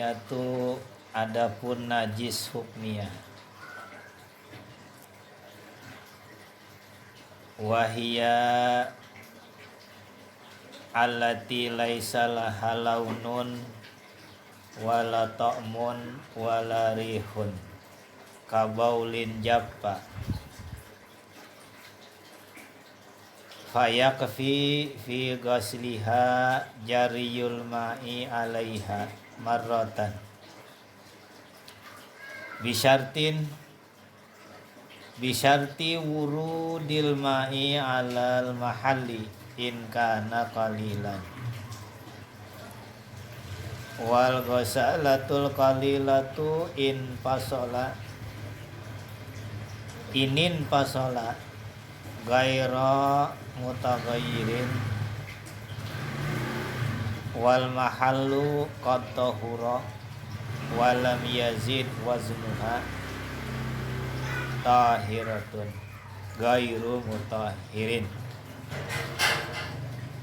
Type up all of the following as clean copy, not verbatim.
hukmiyatu adapun najis hukmiyah. Wahia allati laisa laha launun wala ta'mun wala rihun kabaulin jappa fayakfi fi ghasliha jariyul ma'i alaiha marratan bisyarti wurudil ma'i alal mahalli in kana qalilan wal ghasalatul qalilatu inin pasola gaira mutaghayyirin wal mahallu qad tahura walam yazid waznuha tahiratun gairu mutahirin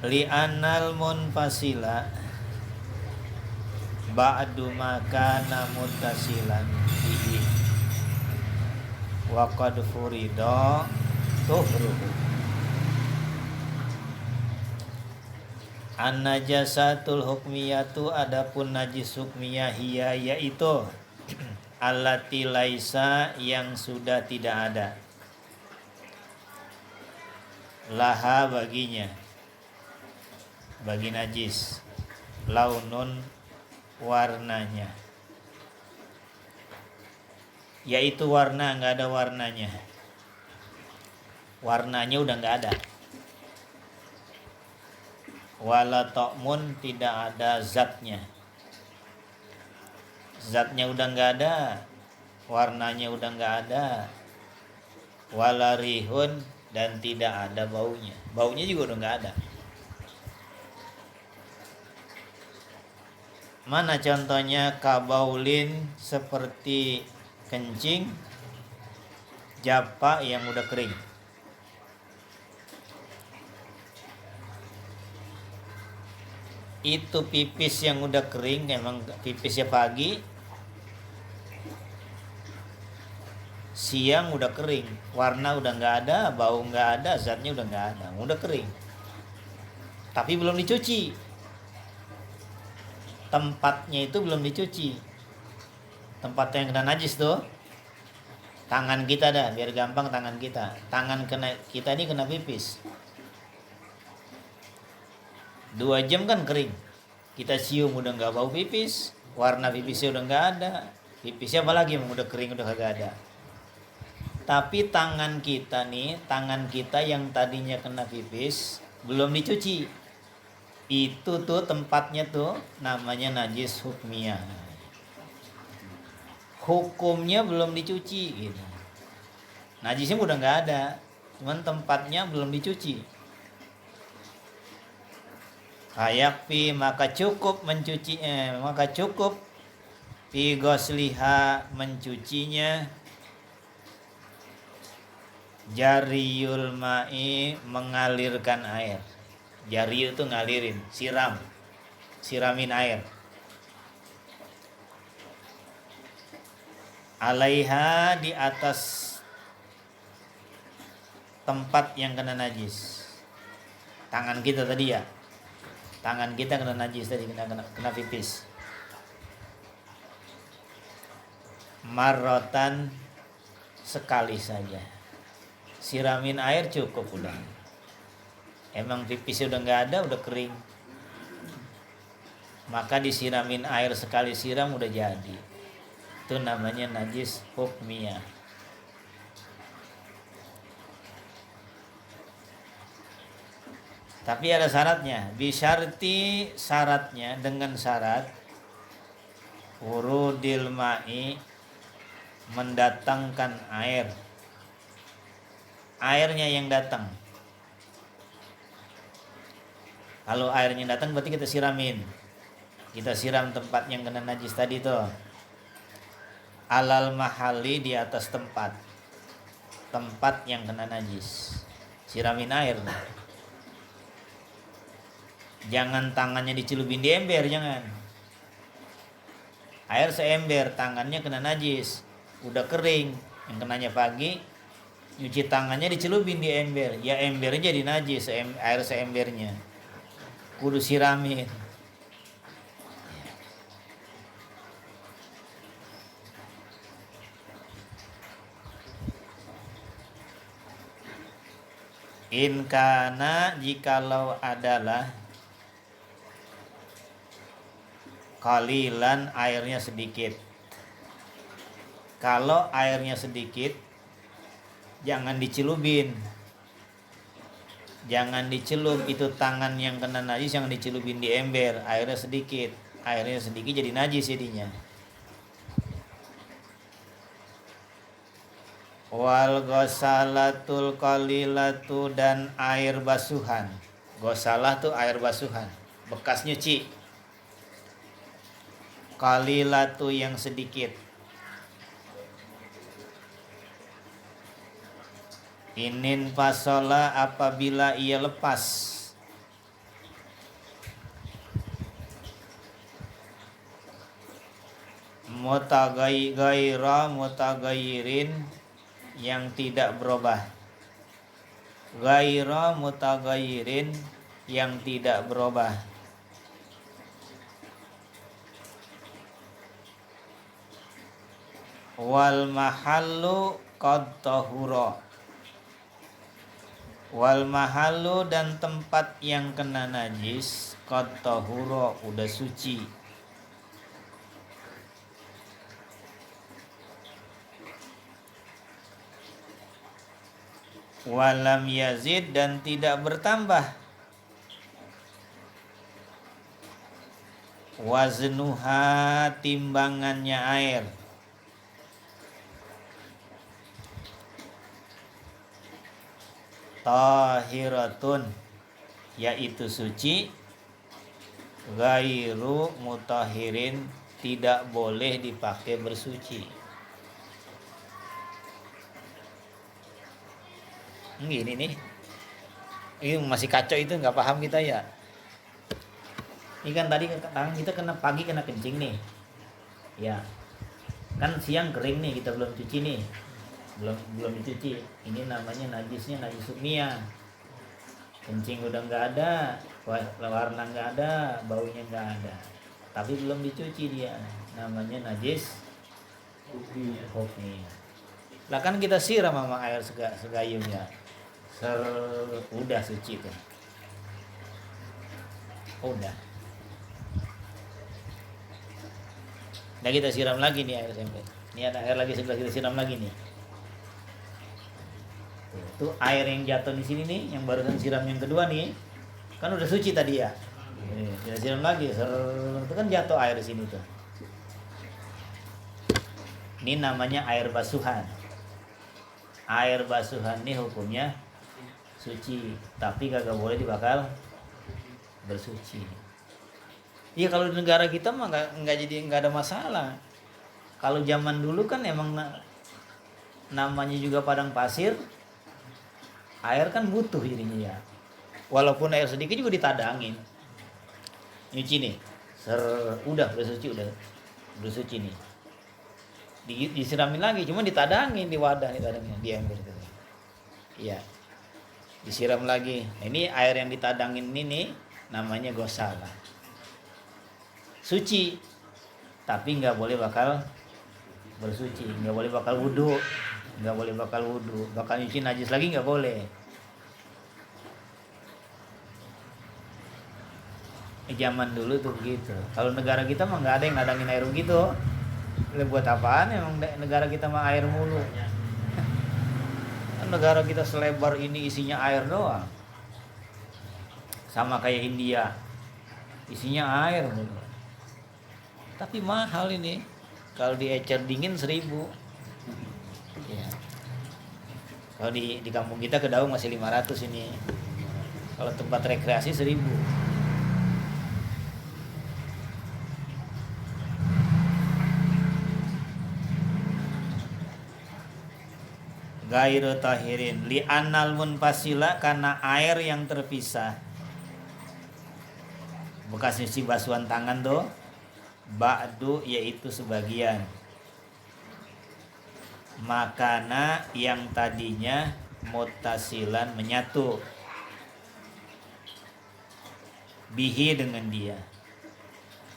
li'anal munfasila ba'du makana muttasilan bihi wa qad furida tuhruhu an najasatul hukmiyatu adapun najis hukmiyah hiya yaitu allati laisa yang sudah tidak ada laha baginya bagi najis launun warnanya yaitu warna nggak ada warnanya udah nggak ada wala ta'mun tidak ada zatnya udah nggak ada warnanya udah nggak ada wala rihun dan tidak ada baunya juga udah nggak ada. Mana contohnya? Kabaulin seperti kencing, japa yang udah kering. Itu pipis yang udah kering, emang pipisnya pagi, siang udah kering, warna udah nggak ada, bau nggak ada, zatnya udah nggak ada, udah kering. Tapi belum dicuci. Tempatnya itu belum dicuci. Tempat yang kena najis tuh. Tangan kita dah, biar gampang tangan kita. Tangan kita ini kena pipis. 2 jam kan kering. Kita cium udah nggak bau pipis, warna pipisnya udah nggak ada. Pipisnya apalagi emang udah kering, udah kagak ada. Tapi tangan kita yang tadinya kena pipis belum dicuci. Itu tuh tempatnya tuh namanya najis hukmiyah. Hukumnya belum dicuci gitu. Najisnya udah nggak ada, cuman tempatnya belum dicuci. Hayakfi maka cukup fi ghasliha mencucinya jariyul ma'i mengalirkan air. Jari itu ngalirin, siramin air. Alaiha di atas tempat yang kena najis. Tangan kita tadi ya. Tangan kita kena najis tadi, kena pipis. Marrotan sekali saja. Siramin air cukup udah. Emang pipisnya udah nggak ada, udah kering. Maka disiramin air sekali siram udah jadi. Itu namanya najis hukmiyah. Tapi ada syaratnya. Bisyarti syaratnya dengan syarat wurudil ma'i mendatangkan air. Airnya yang datang. Kalau airnya datang berarti kita siramin. Kita siram tempat yang kena najis tadi tuh. Alal mahali di atas tempat. Tempat yang kena najis. Siramin air. Jangan tangannya dicelupin di ember, jangan. Air seember, tangannya kena najis, udah kering, yang kenanya pagi, nyuci tangannya dicelupin di ember, ya embernya jadi najis, air seembernya, kudu siramin. In kana, jikalau adalah qalilan, airnya sedikit. Kalau airnya sedikit, jangan dicelupin. Jangan dicelup, itu tangan yang kena najis yang dicelupin di ember, airnya sedikit. Airnya sedikit jadi najis jadinya. Wal ghosalatul qalilatu, dan air basuhan. Ghosalah tuh air basuhan, bekas nyuci. Qalilatu yang sedikit. Inin fasola, apabila ia lepas. Mutagayyirin, yang tidak berubah. Gaira mutagayyirin, yang tidak berubah. Wal mahallu qad tahura. Wal mahallu, dan tempat yang kena najis, qad tahura, udah suci. Walam yazid, dan tidak bertambah. Waznuha, timbangannya air. Tahiratun, yaitu suci. Ghairu mutahirin, tidak boleh dipakai bersuci. Gini nih, ini masih kacau, itu nggak paham kita ya. Ini kan tadi tangan kita kena pagi, kena kencing nih, ya kan siang kering nih, kita belum cuci nih, belum dicuci. Ini namanya najisnya najis sumia. Kencing udah nggak ada, warna nggak ada, baunya nggak ada, tapi belum dicuci, dia namanya najis hukmi. Lah kan kita siram sama air segayungnya, udah suci tuh, udah. Nah kita siram lagi nih air semper. Ini ada air lagi sebelah, kita siram lagi nih. Tuh air yang jatuh di sini nih, yang barusan siram yang kedua nih, kan udah suci tadi ya. Kita siram lagi, itu kan jatuh air di sini tuh. Ini namanya air basuhan. Air basuhan nih hukumnya suci, tapi kagak boleh dibakal bersuci. Iya, kalau di negara kita mah nggak ada masalah. Kalau zaman dulu kan emang namanya juga padang pasir, air kan butuh jadinya ya. Walaupun air sedikit juga ditadangin. Nyuci nih, udah bersuci, udah bersuci nih. Disiramin lagi, cuma ditadangin di wadah, ditadangin di ember gitu. Iya. Disiram lagi. Nah, ini air yang ditadangin ini nih, namanya ghosalah. Suci, tapi nggak boleh bakal bersuci, nggak boleh bakal wudhu, bakal nyuci najis lagi nggak boleh. Zaman dulu tuh begitu. Kalau negara kita mah nggak ada yang nadangin air begitu. Buat apaan emang negara kita mah air mulu. Negara kita selebar ini isinya air doang, sama kayak India, isinya air mulu. Tapi mahal ini, kalau diecer dingin 1.000 ya. Kalau di kampung kita Kedaung masih 500 ini, kalau tempat rekreasi 1.000. Gairu tahirin li anal munfasila, karena air yang terpisah, bekas nyuci basuhan tangan tuh, ba'du yaitu sebagian, makana yang tadinya muttasilan menyatu, bihi dengan dia.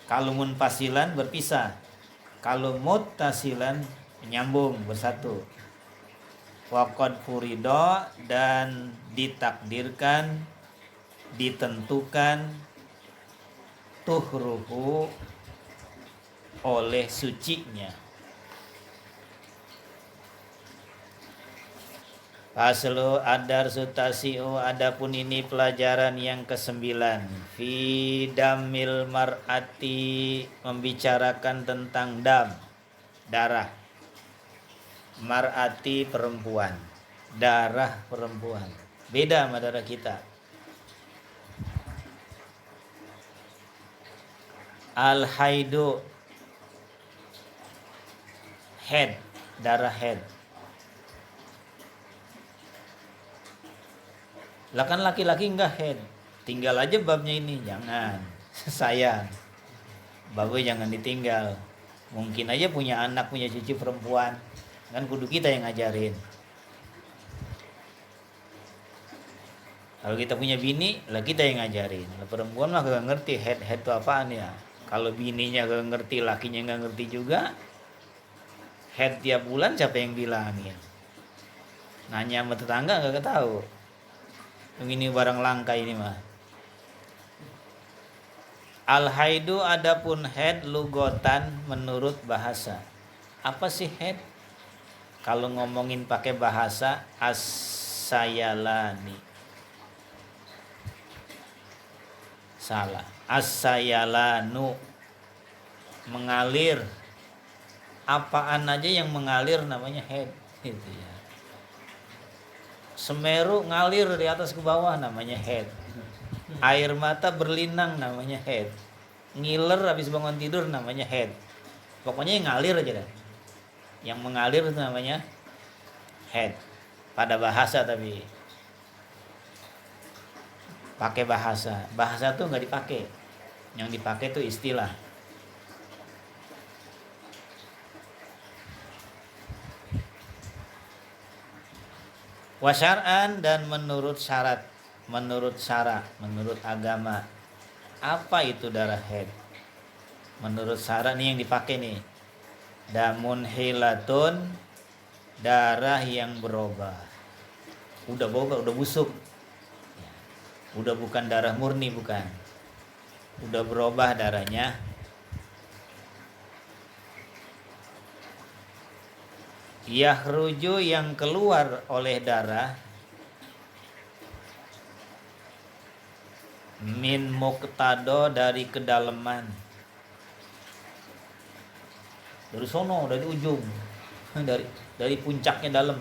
Kalau munfasilan berpisah, kalau muttasilan menyambung bersatu. Waqad furido dan ditakdirkan, ditentukan tuhruhu oleh sucinya. Faslu adar sutasiu, adapun ini pelajaran yang ke-9. Fi damil mar'ati, membicarakan tentang dam, darah. Mar'ati perempuan, darah perempuan. Beda sama darah kita. Al-haidu, head, darah head. Lah kan laki-laki enggak head. Tinggal aja babnya ini, jangan. Sayang. Babnya jangan ditinggal. Mungkin aja punya anak, punya cucu perempuan. Kan kudu kita yang ngajarin. Kalau kita punya bini, lah kita yang ngajarin. Lah perempuan mah gak ngerti head itu apaan ya. Kalau bininya gak ngerti, lakinya gak ngerti juga, head tiap bulan siapa yang bilangin? Nanya sama tetangga gak tahu. Yang ini barang langka ini mah. Al-haidu adapun head lugotan menurut bahasa. Apa sih head? Kalau ngomongin pakai bahasa as-sayalani. Salah. As-sayalanu, mengalir. Apaan aja yang mengalir namanya head, gitu ya. Semeru ngalir di atas ke bawah namanya head. Air mata berlinang namanya head. Ngiler habis bangun tidur namanya head. Pokoknya yang ngalir aja dah. Yang mengalir itu namanya head. Pada bahasa tapi pakai bahasa. Bahasa tuh nggak dipakai. Yang dipakai tuh istilah. Wasyar'an dan menurut syarat, menurut syara, menurut agama. Apa itu darah haid? Menurut syara nih yang dipakai nih. Damun hilatun, darah yang berubah. Udah berubah, udah busuk. Udah bukan darah murni, bukan. Udah berubah darahnya. Yahruju yang keluar oleh darah min muqtado dari kedalaman, dari sono, dari ujung, dari puncaknya dalam.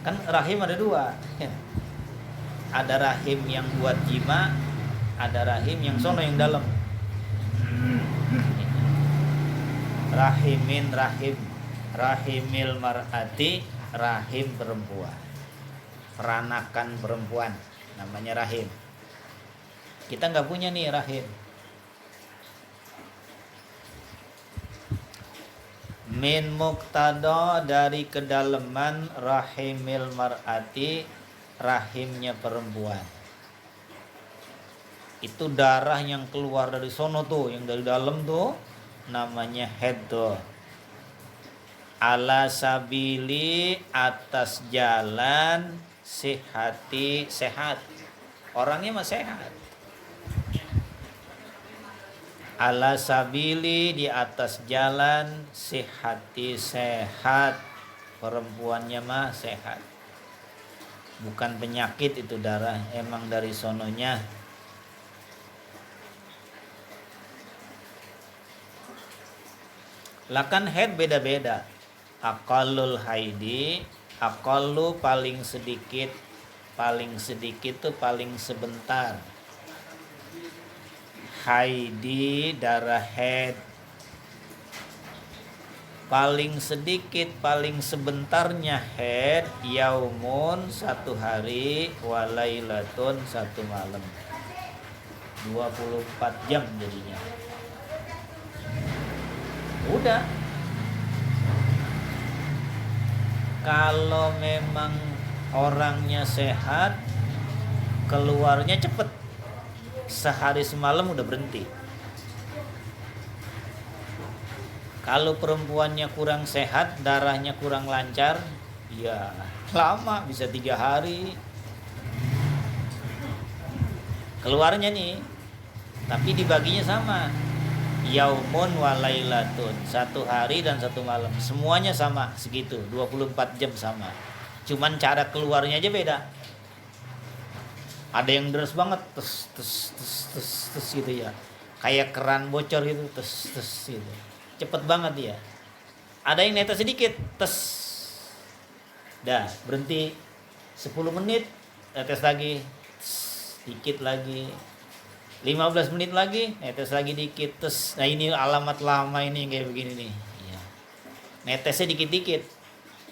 Kan rahim ada dua ya. Ada rahim yang buat jima, ada rahim yang sono yang dalam. Rahimin rahim, rahimil mar'ati, rahim perempuan, peranakan perempuan namanya rahim. Kita nggak punya nih rahim. Min muqtada dari kedalaman rahimil mar'ati, rahimnya perempuan. Itu darah yang keluar dari sono tuh, yang dari dalam tuh namanya head tuh. Ala sabili, atas jalan sihati, sehat. Orangnya mah sehat. Ala sabili, di atas jalan sihati, sehat. Perempuannya mah sehat. Bukan penyakit itu darah, emang dari sononya. Lakan head beda-beda. Aqallul haidi, aqallu paling sedikit tuh paling sebentar. Haidi darah head paling sedikit paling sebentarnya head yaumun satu hari, walailatun satu malam. 24 jam jadinya. Udah. Kalau memang orangnya sehat, keluarnya cepet. Sehari semalam udah berhenti. Kalau perempuannya kurang sehat, darahnya kurang lancar, ya lama, bisa 3 hari keluarnya nih. Tapi dibaginya sama, yaumun walailatun, 1 hari dan 1 malam, semuanya sama segitu, 24 jam sama. Cuman cara keluarnya aja beda. Ada yang deras banget, tes tes tes tes tes gitu ya, kayak keran bocor gitu, tes tes gitu, cepet banget ya. Ada yang netes sedikit, tes, dah berhenti 10 menit, netes lagi, tes, dikit lagi, 15 menit lagi, netes lagi dikit, tes. Nah ini alamat lama ini kayak begini nih ya. Netesnya dikit-dikit,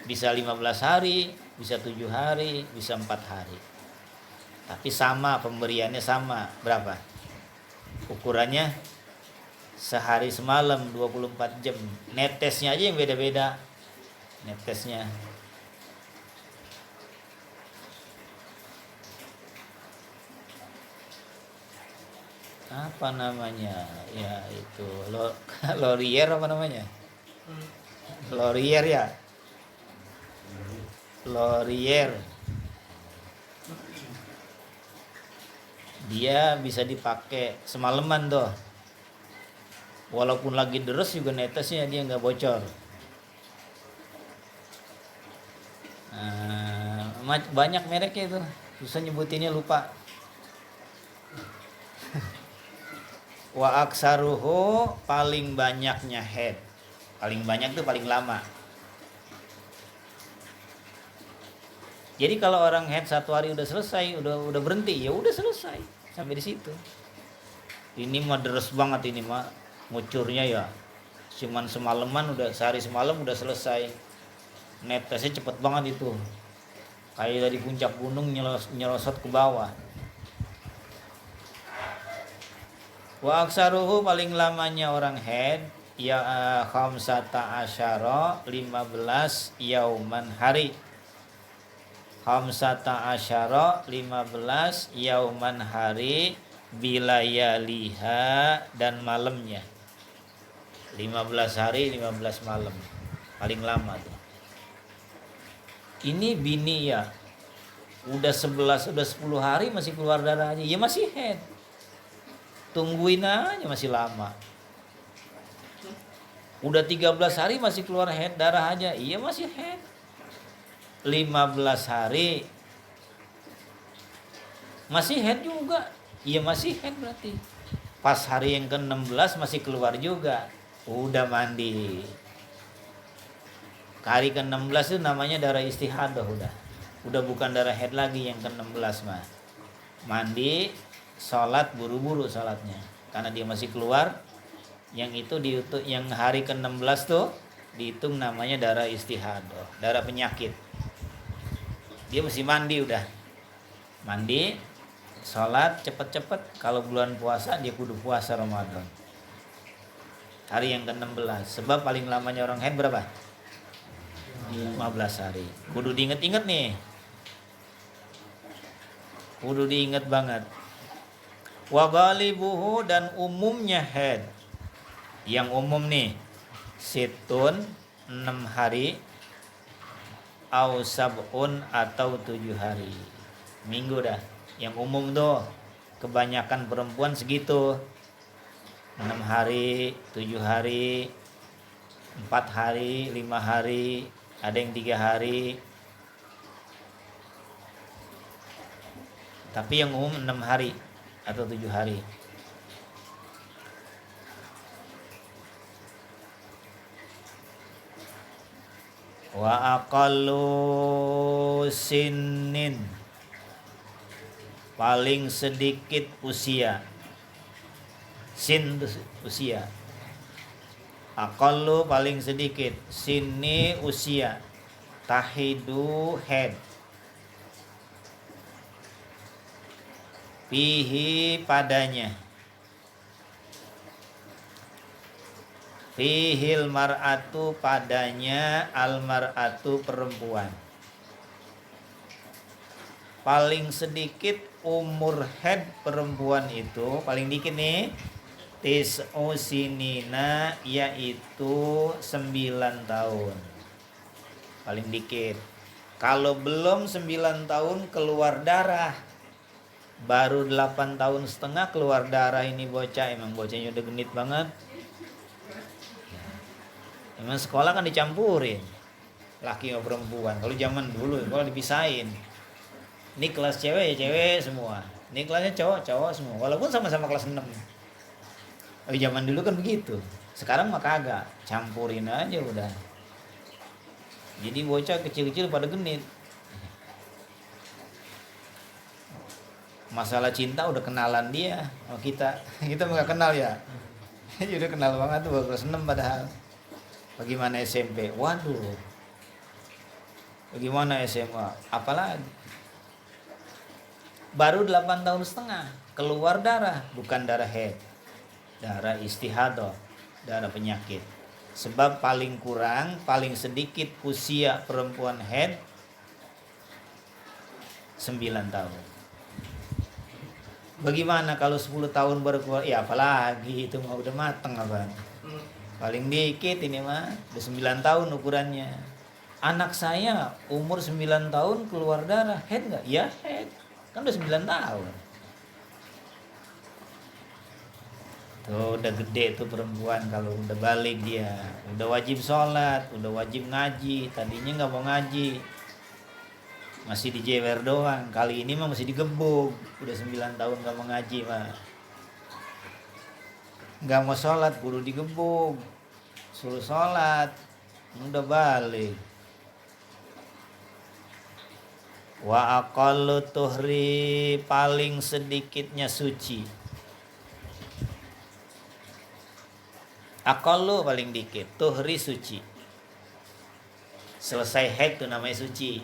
bisa 15 hari, bisa 7 hari, bisa 4 hari. Tapi sama, pemberiannya sama. Berapa? Ukurannya sehari semalam, 24 jam. Netesnya aja yang beda-beda. Netesnya. Apa namanya? Ya itu Laurier apa namanya? Laurier ya. Laurier. Dia bisa dipakai semalaman tuh. Walaupun lagi deres juga netesnya dia nggak bocor. Banyak mereknya itu, susah nyebutinnya, lupa. Wa aksaruhu, paling banyaknya head. Paling banyak tuh paling lama. Jadi kalau orang head 1 hari udah selesai, udah berhenti, ya udah selesai sampai di situ. Ini mah deres banget ini mah, ngucurnya ya cuman semalaman, udah sehari semalam udah selesai. Netesnya cepet banget itu, kayak dari puncak gunung nyelosot ke bawah. Wa aksaruhu, paling lamanya orang head ya khamsata asyara, 15 yauman hari. Khamsata asyara, 15 yauman hari, bilayaliha, dan malamnya. 15 hari, 15 malam. Paling lama tuh. Ini bini ya, udah 11, udah 10 hari masih keluar darahnya, ya masih head. Tungguin aja, masih lama. Udah 13 hari masih keluar head darah aja, iya masih head. 15 hari masih head juga, iya masih head berarti. Pas hari yang ke-16 masih keluar juga, udah mandi. Hari ke-16 itu namanya darah istihadah, udah bukan darah head lagi yang ke-16 mah. Mandi, sholat, buru-buru sholatnya karena dia masih keluar. Yang itu dihitung, yang hari ke-16 tuh dihitung namanya darah istihadah, darah penyakit. Dia mesti mandi, udah mandi, sholat cepet-cepet. Kalau bulan puasa dia kudu puasa Ramadan hari yang ke-16. Sebab paling lamanya orang haid berapa? 15 hari. Kudu diinget-inget nih, kudu diinget banget. Wa ghalibuhu, dan umumnya haid, yang umum nih, situn 6 hari, au sab'un, atau 7 hari. Minggu dah. Yang umum tuh kebanyakan perempuan segitu. 6 hari, 7 hari, 4 hari, 5 hari, ada yang 3 hari. Tapi yang umum 6 hari atau 7 hari. Wa aqallu sinin, paling sedikit usia. Sin usia. Aqallu paling sedikit, sini usia. Tahidu head. Fihi padanya. Fihil mar'atu padanya al mar'atu perempuan. Paling sedikit umur head perempuan itu, paling dikit nih, tis'u sinina, yaitu 9 tahun. Paling dikit. Kalau belum 9 tahun keluar darah, baru 8 tahun setengah keluar darah, ini bocah, emang bocahnya udah genit banget. Emang sekolah kan dicampurin laki sama perempuan. Kalau zaman dulu kalau dipisahin, ini kelas cewek ya cewek semua, ini kelasnya cowok semua, walaupun sama-sama kelas 6. Zaman dulu kan begitu. Sekarang mah kagak, campurin aja udah. Jadi bocah kecil-kecil pada genit. Masalah cinta udah kenalan dia sama kita. Kita nggak kenal ya. Jadi udah kenal banget tuh kelas 6 padahal. Bagaimana SMP? Waduh. Bagaimana SMA? Apalagi. Baru 8 tahun setengah keluar darah, bukan darah haid. Darah istihadah, darah penyakit. Sebab paling kurang, paling sedikit usia perempuan haid 9 tahun. Bagaimana kalau 10 tahun baru keluar? Ya apalagi itu mah udah mateng apa? Paling dikit ini mah udah 9 tahun ukurannya. Anak saya umur 9 tahun keluar darah, head enggak? Ya head. Kan udah 9 tahun. Tuh udah gede tuh perempuan, kalau udah balik dia. Udah wajib sholat, udah wajib ngaji. Tadinya nggak mau ngaji, masih dijewer doang. Kali ini mah masih digebuk. Udah 9 tahun nggak mau ngaji mah. Nggak mau sholat, kudu digebuk, suruh sholat, udah balik. Wa aqallu tuhri, paling sedikitnya suci. Aqallu paling dikit, tuhri suci. Selesai haid tuh namanya suci.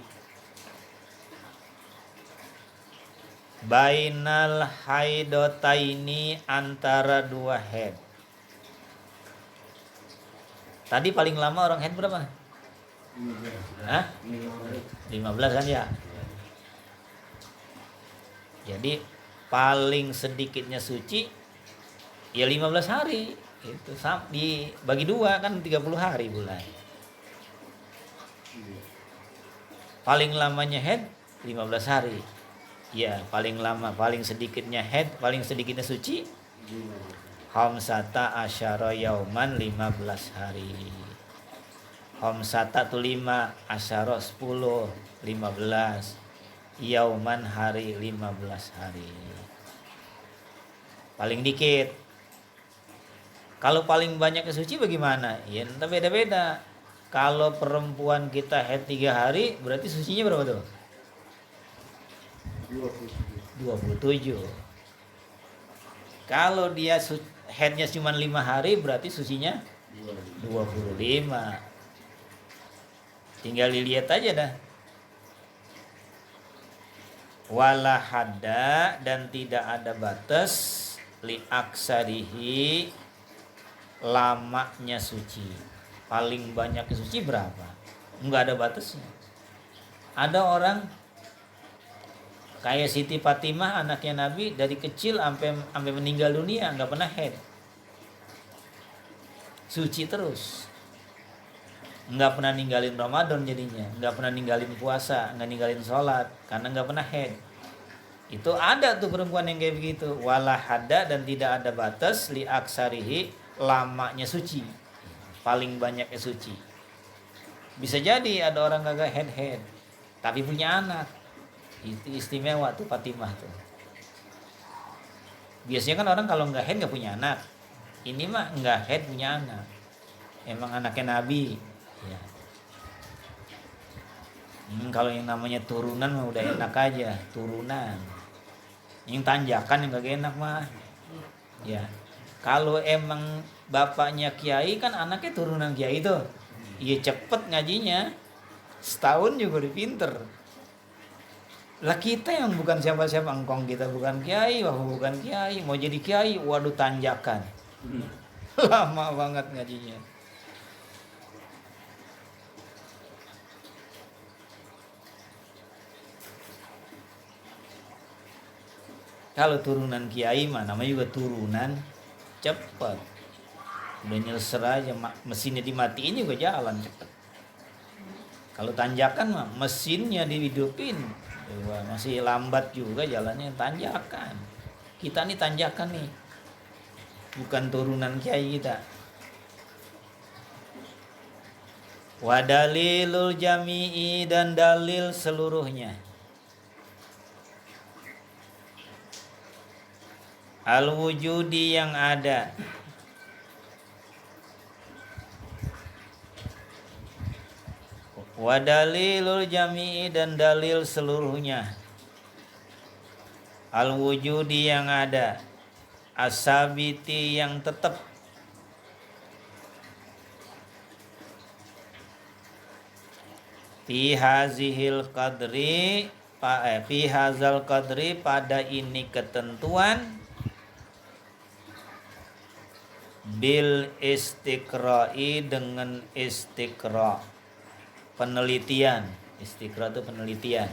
Bainal haidotaini, antara 2 haid. Tadi paling lama orang haid berapa? 15 kan ya? Jadi paling sedikitnya suci ya 15 hari. Itu dibagi 2 kan 30 hari bulan. Paling lamanya haid 15 hari. Ya, paling lama, paling sedikitnya haid, paling sedikitnya suci khamsata asyara yauman, 15 hari. Khamsata tu 5, asyara 10, 15. Yauman hari, 15 hari. Paling dikit. Kalau paling banyak suci bagaimana? Ya entah, beda-beda. Kalau perempuan kita haid 3 hari, berarti sucinya berapa tuh? 27. Kalau dia headnya cuma 5 hari, berarti sucinya 25. Tinggal dilihat aja dah. Wala hadda, dan tidak ada batas li aksarihi, lamanya suci. Paling banyak suci berapa? Enggak ada batasnya. Ada orang kayak Siti Fatimah, anaknya Nabi, dari kecil sampai meninggal dunia nggak pernah haid, suci terus, nggak pernah ninggalin Ramadan, jadinya nggak pernah ninggalin puasa, nggak ninggalin sholat, karena nggak pernah haid. Itu ada tuh perempuan yang kayak begitu. Wala hadda, dan tidak ada batas li aksarihi, lamanya suci, paling banyaknya suci. Bisa jadi ada orang kagak haid tapi punya anak. Itu istimewa tuh Fatimah tuh. Biasanya kan orang kalau nggak haid nggak punya anak. Ini mah nggak haid punya anak. Emang anaknya Nabi. Ya. Kalau yang namanya turunan mah udah enak aja, turunan. Yang tanjakan yang nggak enak mah. Ya. Kalau emang bapaknya kiai kan anaknya turunan kiai tuh. Iya cepet ngajinya. Setahun juga udah pinter. Lah kita yang bukan siapa-siapa, engkong kita bukan kiai, wah bukan kiai, mau jadi kiai, waduh tanjakan. Lama banget ngajinya. Kalau turunan kiai mah namanya juga turunan cepat. Udah nyelser aja, mesinnya dimatiin juga jalan cepat. Kalau tanjakan mah mesinnya dihidupin, wah, masih lambat juga jalannya, tanjakan. Kita nih tanjakan nih, bukan turunan kiai kita. Wa dalilul jami'i, dan dalil seluruhnya. Al wujudi, yang ada. Wa dalilul jami'i, dan dalil seluruhnya. Al wujudi, yang ada. As-sabiti, yang tetap. Fi hazihil qadri, fi hazal qadri, pada ini ketentuan. Bil istiqra'i, dengan istiqra', penelitian. Istiqra' itu penelitian.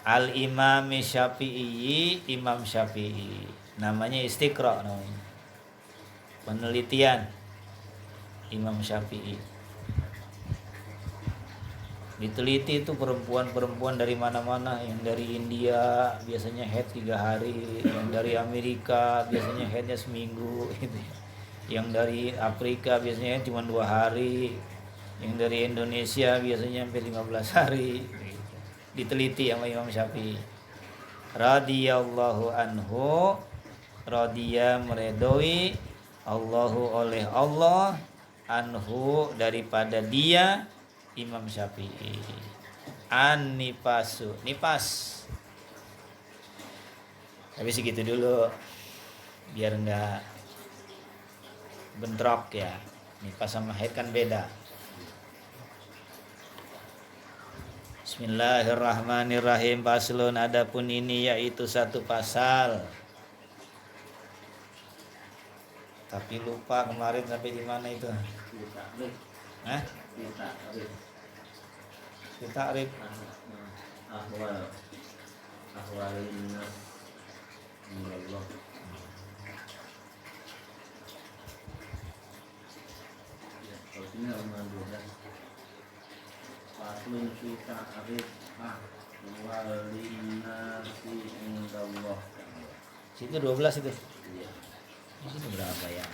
Al imam Syafi'i, Imam Syafi'i, namanya istiqra' namanya. Penelitian Imam Syafi'i. Diteliti itu perempuan-perempuan dari mana-mana, yang dari India biasanya head 3 hari, yang dari Amerika biasanya headnya seminggu gitu. Yang dari Afrika biasanya cuma 2 hari, yang dari Indonesia biasanya sampai 15 hari. Diteliti sama Imam Syafi'i. Radhiyallahu anhu, radhiya meredoi, Allahu oleh Allah, anhu daripada dia, Imam Syafi'i. An-nipasu, nipas. Tapi segitu dulu, biar enggak bentrok ya. Nipas sama haid kan beda. Bismillahirrahmanirrahim. Paslun, adapun ini yaitu satu pasal. Tapi lupa kemarin sampai di mana itu. Hah? Ta'rif ahwalin nas Allah. Kalau sini halaman 12. Faslun fi ta'rif ahwalin nasi indallah. Situ 12 itu. Iya. Ini berapa ya?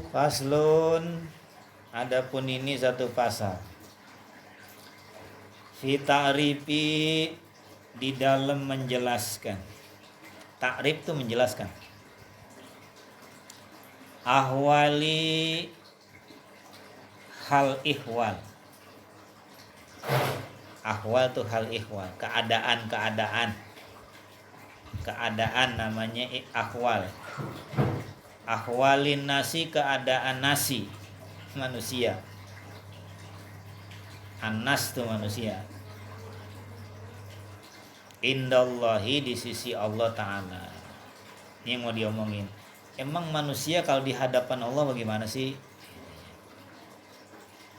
Faslun, adapun ini satu pasal. Fi ta'rifi, di dalam menjelaskan. Ta'rif itu menjelaskan. Ahwali, hal ihwal. Ahwal itu hal ihwal, keadaan. Keadaan namanya ahwal. Ahwalin nasi, keadaan nasi, manusia. An-nas itu manusia. Indallahi, di sisi Allah Ta'ala. Ini yang mau diomongin. Emang manusia kalau di hadapan Allah bagaimana sih?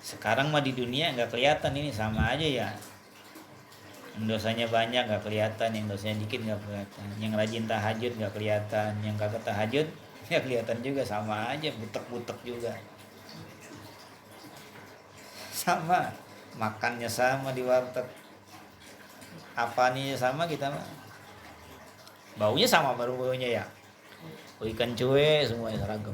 Sekarang mah di dunia gak kelihatan, ini sama aja ya. Yang dosanya banyak gak kelihatan, yang dosanya dikit gak kelihatan. Yang rajin tahajud gak kelihatan, yang kagak tahajud ya kelihatan juga, sama aja, butek-butek juga. Sama, makannya sama di warteg. Apanya sama kita mah. Baunya sama baru baunya ya. Ikan cuek semuanya seragam.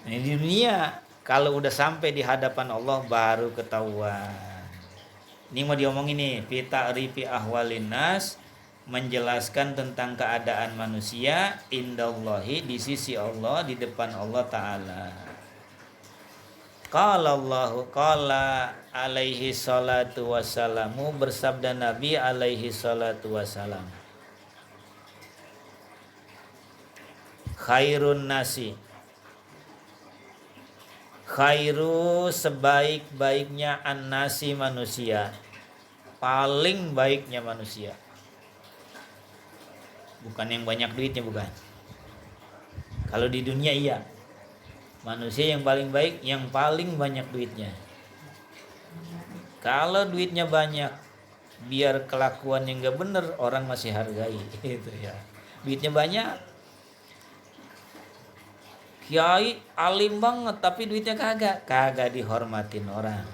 Nah, di dunia kalau udah sampai di hadapan Allah baru ketahuan. Ini mau diomongin nih, fi ta'rifi ahwalin nas, menjelaskan tentang keadaan manusia indallahi, di sisi Allah, di depan Allah Ta'ala. Qala alaihi salatu wassalamu, bersabda Nabi alaihi salatu wassalam, khairun nasi, khairu sebaik-baiknya an-nasi manusia, paling baiknya manusia. Bukan yang banyak duitnya, bukan. Kalau di dunia iya, manusia yang paling baik yang paling banyak duitnya. Kalau duitnya banyak, biar kelakuan yang gak bener orang masih hargai, itu ya. Duitnya banyak, kiai alim banget tapi duitnya kagak dihormatin orang.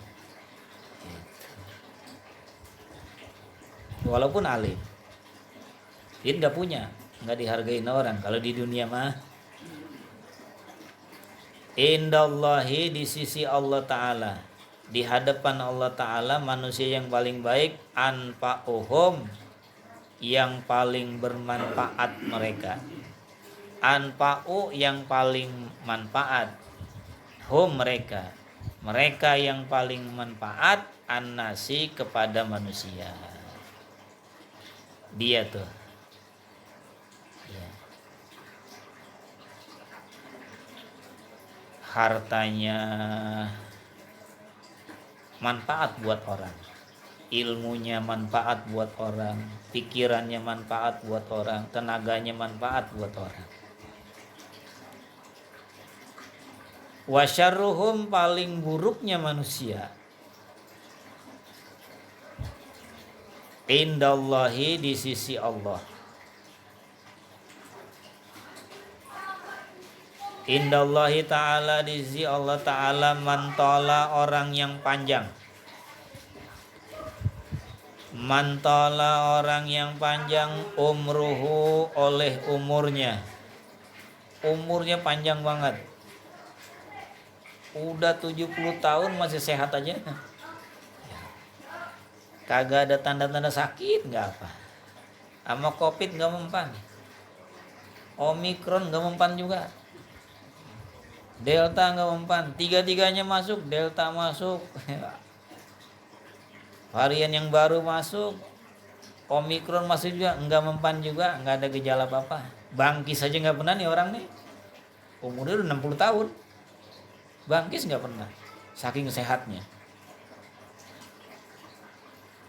Walaupun alim, duit gak punya, gak dihargain orang. Kalau di dunia mah, indallahi, di sisi Allah Ta'ala, di hadapan Allah Ta'ala, manusia yang paling baik anfa'uhum, yang paling bermanfaat mereka. Anfa'u, yang paling manfaat, hum, mereka, mereka yang paling manfaat, an-nasi, kepada manusia. Dia tuh ya. Hartanya manfaat buat orang, ilmunya manfaat buat orang, pikirannya manfaat buat orang, tenaganya manfaat buat orang. Wasyarruhum, paling buruknya manusia, indallahi, di sisi Allah. Indallahi ta'ala, di sisi Allah Ta'ala, mantola, orang yang panjang. Mantola, orang yang panjang, umruhu, oleh umurnya. Umurnya panjang banget, udah 70 tahun masih sehat aja, kagak ada tanda-tanda sakit, nggak apa. Sama COVID nggak mempan, Omikron nggak mempan juga, Delta nggak mempan, tiga-tiganya masuk, Delta masuk, varian yang baru masuk, Omikron masuk juga, nggak mempan juga, nggak ada gejala apa-apa. Bangkis aja nggak pernah nih orang nih, umurnya udah 60 tahun, bangkis nggak pernah, saking sehatnya.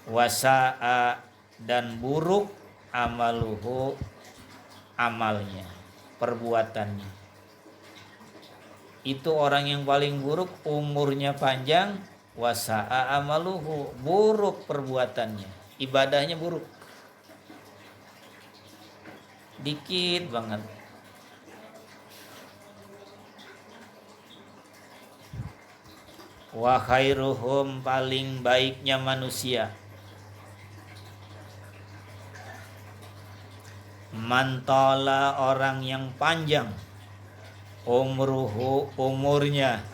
Wasa'a, dan buruk, amaluhu, amalnya, perbuatannya. Itu orang yang paling buruk, umurnya panjang, wasa'a amaluhu, buruk perbuatannya, ibadahnya buruk, dikit banget. Wa khairuhum, paling baiknya manusia, mantola, orang yang panjang, umruhu, umurnya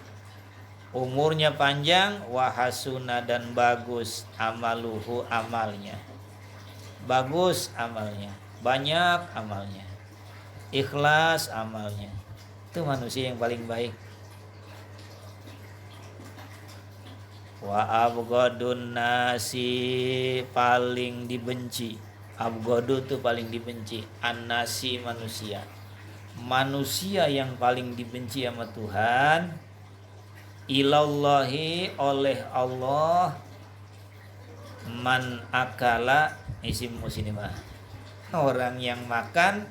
panjang, wahasuna, dan bagus, amaluhu, amalnya, bagus amalnya, banyak amalnya, ikhlas amalnya. Itu manusia yang paling baik. Wa abghadun nasi, paling dibenci. Abghadu itu paling dibenci, an-nasi, manusia. Manusia yang paling dibenci sama Tuhan, ilallahi, oleh Allah, man akala, isim muslimah, orang yang makan,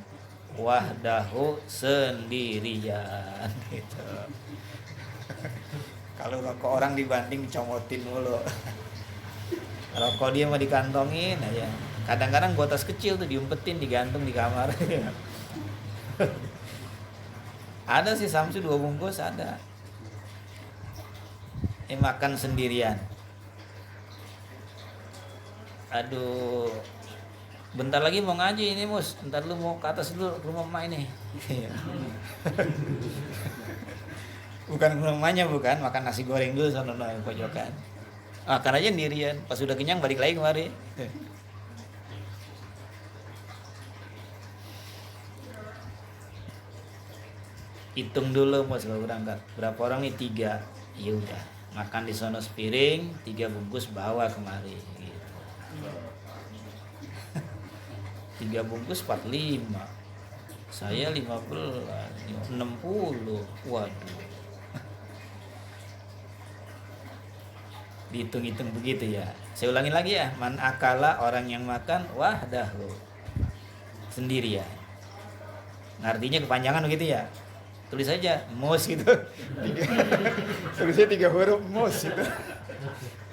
wahdahu, sendirian, gitu. Kalau rokok orang dibanding comotin mulu, rokok dia mau dikantongin aja. Kadang-kadang gua tas kecil tuh diumpetin, digantung di kamar. Ada sih Samsu 2 bungkus ada. Makan sendirian. Aduh, bentar lagi mau ngaji ini Mus, bentar lu mau ke atas dulu rumah emak ini. Bukan rumahnya, bukan, makan nasi goreng dulu sono yang pojokan. Makan aja sendirian, pas sudah kenyang balik lagi kemari. Hitung dulu Mas kalau berangkat, berapa orang nih? 3. Ya udah, makan di sono sepiring, 3 bungkus bawa kemari gitu. 3 bungkus 45. Saya 15, 60. Waduh. Dihitung-hitung begitu ya. Saya ulangi lagi ya, man akala, orang yang makan wahdahu, sendirian. Artinya kepanjangan begitu ya. Tulis saja mus gitu. Tulisnya 3 huruf mus itu.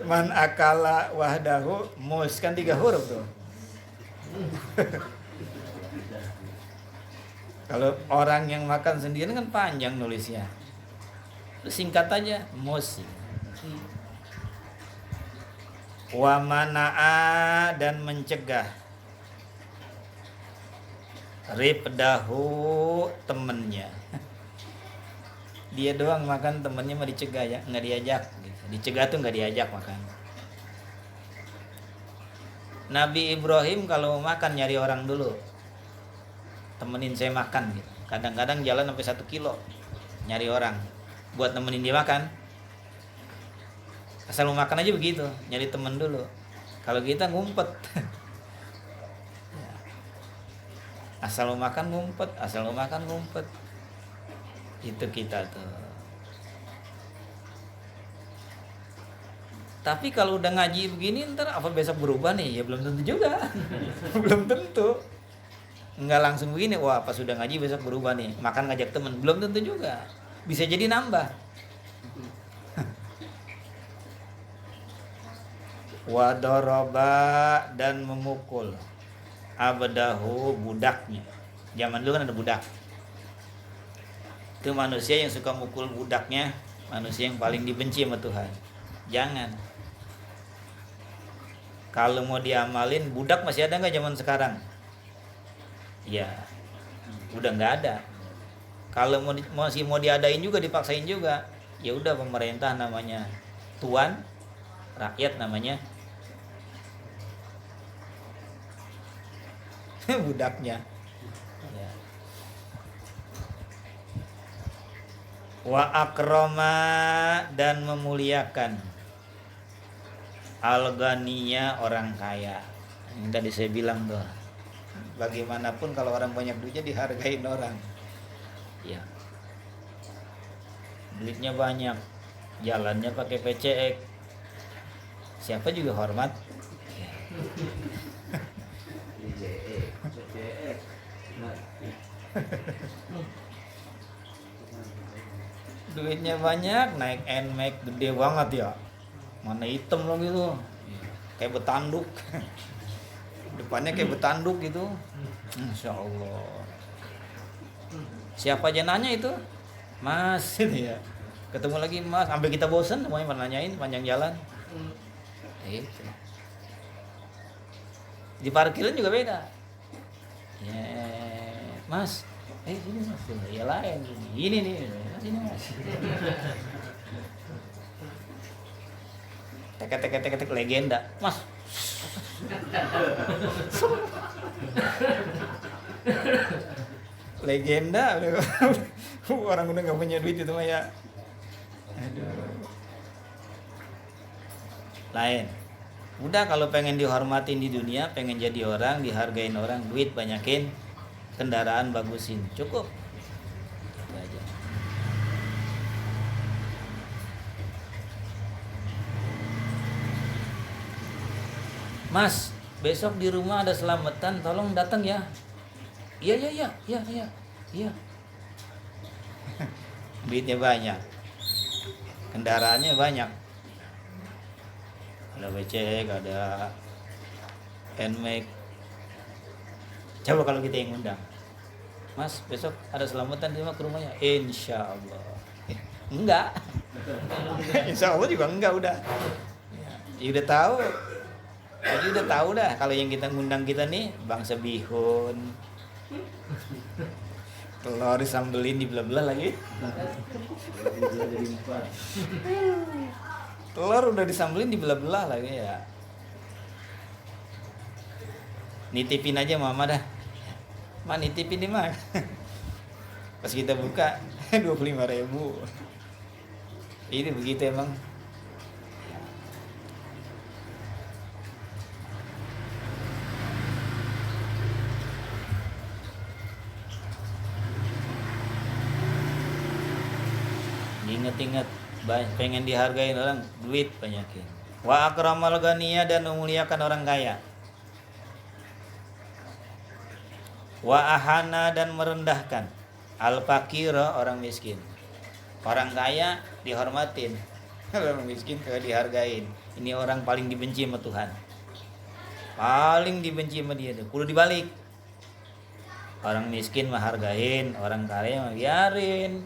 Man akala wahdahu mus, kan 3 huruf tuh. Kalau orang yang makan sendirian kan panjang nulisnya. Singkat aja mus. Wa mana'a, dan mencegah ribdahu, temennya. Dia doang makan, temennya mah dicegah ya, nggak diajak gitu. Dicegah tuh nggak diajak makan. Nabi Ibrahim kalau makan nyari orang dulu, temenin saya makan gitu. Kadang-kadang jalan sampai 1 kilo nyari orang buat nemenin dia makan. Asal mau makan aja begitu, nyari temen dulu. Kalau kita ngumpet. Asal mau makan ngumpet, asal mau makan ngumpet. Itu kita tuh. Tapi kalau udah ngaji begini, ntar apa besok berubah nih? Ya belum tentu juga. Belum tentu. Nggak langsung begini, wah pas sudah ngaji besok berubah nih, makan ngajak temen. Belum tentu juga. Bisa jadi nambah. Wadoroba, dan memukul abdahu, budaknya. Zaman dulu kan ada budak. Itu manusia yang suka mukul budaknya, manusia yang paling dibenci sama Tuhan. Jangan. Kalau mau diamalin, budak masih ada nggak zaman sekarang? Ya, udah nggak ada. Kalau masih mau diadain juga, dipaksain juga, ya udah, pemerintah namanya tuan, rakyat namanya budaknya. Ya. Wa akroma, dan memuliakan al-ghaniya, orang kaya. Ini tadi saya bilang tuh, bagaimanapun kalau orang banyak duitnya dihargain orang. Ya. Duitnya banyak, jalannya pakai PCX, siapa juga hormat. Ya. Duitnya banyak, naik NMAX gede banget ya, mana hitam loh gitu, kayak betanduk. Depannya kayak betanduk gitu. Insya Allah. Siapa aja nanya itu, Mas ini ya, ketemu lagi Mas, sampai kita bosen semuanya menanyain panjang jalan. Itu di parkiran juga beda ya, Mas, sini Mas, ya lain ini nih, sini Mas. Tek legenda, Mas. Legenda. Orang udah nggak punya duit itu mah ya. Aduh. Lain. Udah, kalau pengen dihormatin di dunia, pengen jadi orang, dihargain orang, duit banyakin, kendaraan bagusin, cukup. Itu aja. Mas, besok di rumah ada selamatan, tolong datang ya. Iya. Duitnya banyak, kendaraannya banyak. Ada becek, ada NMAX. Coba kalau kita yang ngundang, Mas, besok ada selamatan di rumahnya, insya Allah. Enggak. Insya Allah juga enggak, udah. Ya udah tahu. Jadi udah tahu dah kalau yang kita ngundang kita nih bangsa bihun. Telur disambelin dibelah-belah lagi. Telur udah disambelin dibelah-belah lagi ya. Nitipin aja mama dah. Ma, nitipin nih, Ma. Pas kita buka 25.000. Ini begitu emang. Ingat-ingat pengen dihargain orang, duit banyakin. Wa akramal ghaniya, dan memuliakan orang kaya. Wa ahana, dan merendahkan al fakira, orang miskin. Orang kaya dihormatin, orang miskin kagak dihargain. Ini orang paling dibenci sama Tuhan, paling dibenci sama dia tuh. Kudu dibalik, orang miskin mah hargain, orang kaya mah biarin.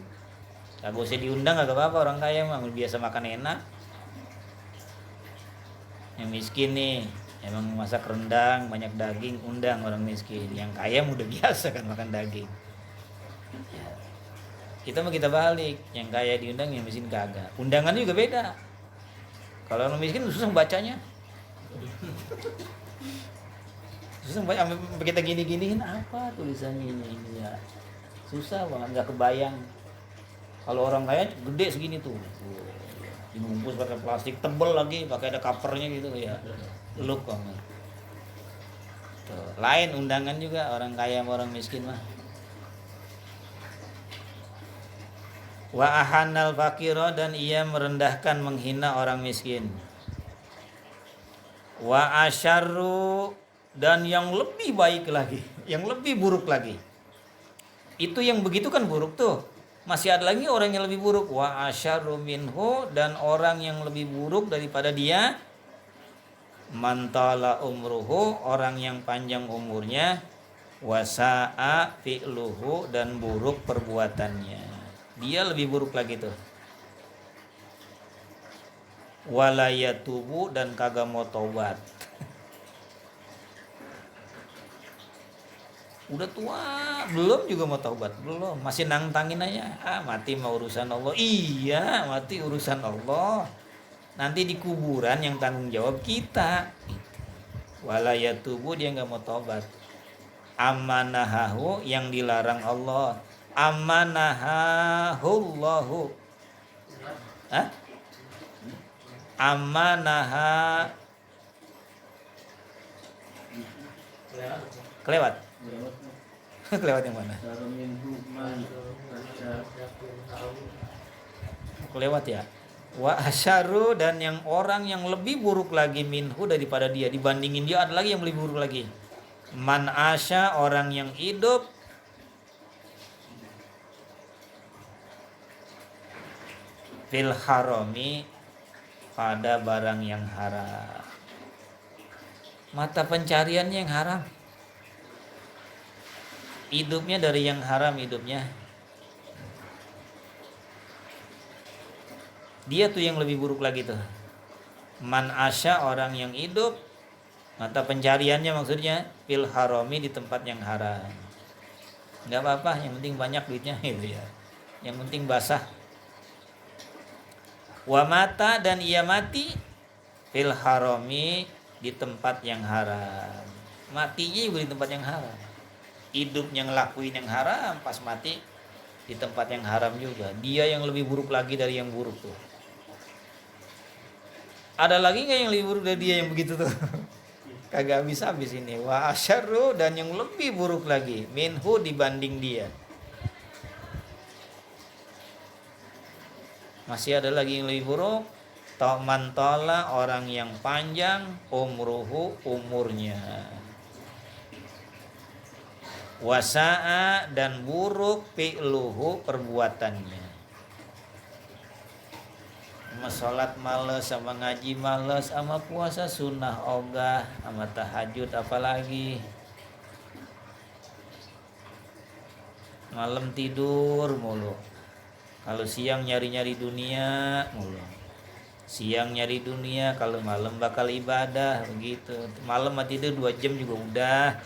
Kagak usah diundang, kagak apa-apa, orang kaya mah biasa makan enak. Yang miskin nih emang masak rendang banyak daging, undang orang miskin. Yang kaya udah biasa kan makan daging. Ya. Kita mah kita balik, yang kaya diundang, yang miskin kagak. Undangannya juga beda. Kalau orang miskin susah bacanya, susah baca. Kita gini-giniin apa tulisannya ini ya, susah banget, nggak kebayang. Kalau orang kaya gede segini tuh, dibungkus pakai plastik tebel lagi, pakai ada covernya gitu ya, look banget. Tuh, lain undangan juga orang kaya sama orang miskin mah. Wa ahanal fakiro, dan ia merendahkan menghina orang miskin. Wa asyarru, dan yang lebih baik lagi, yang lebih buruk lagi. Itu yang begitu kan buruk tuh. Masih ada lagi orang yang lebih buruk. Wa asyarru minhu, dan orang yang lebih buruk daripada dia. Mantala umruhu, orang yang panjang umurnya. Wasa'a fi'luhu, dan buruk perbuatannya. Dia lebih buruk lagi tuh. Walayatubu, dan kagak mau tobat. Udah tua belum juga mau taubat, belum, masih nantangin aja. Mati mau urusan Allah. Iya, mati urusan Allah, nanti di kuburan yang tanggung jawab kita. Walayatubu, dia nggak mau taubat. Amanahahu, yang dilarang Allah. Amanahahullahu. Amanaha kelewat. Kelewat yang mana? Kelewat ya. Wa asyaru, dan yang orang yang lebih buruk lagi minhu, daripada dia, dibandingin dia ada lagi yang lebih buruk lagi. Man asya, orang yang hidup fil harami, pada barang yang haram. Mata pencariannya yang haram, hidupnya dari yang haram, hidupnya. Dia tuh yang lebih buruk lagi tuh. Man asya, orang yang hidup, mata pencariannya maksudnya fil harami, di tempat yang haram. Nggak apa-apa, yang penting banyak duitnya gitu ya. Yang penting basah. Wa mata, dan ia mati fil harami, di tempat yang haram. Matinya juga di tempat yang haram. Hidupnya ngelakuin yang haram, pas mati di tempat yang haram juga. Dia yang lebih buruk lagi dari yang buruk tuh. Ada lagi nggak yang lebih buruk dari dia yang begitu tuh? Kagak habis-habis ini. Wa asyarru, dan yang lebih buruk lagi minhu, dibanding dia. Masih ada lagi yang lebih buruk. Mantala, orang yang panjang umruhu, umurnya. Wasa'a, dan buruk fi'luhu, perbuatannya. Sama sholat males, sama ngaji males, sama puasa sunnah ogah, sama tahajud apalagi. Malam tidur mulu. Kalau siang nyari-nyari dunia mulu. Siang nyari dunia, kalau malam bakal ibadah, begitu. Malam mah tidur 2 jam juga udah.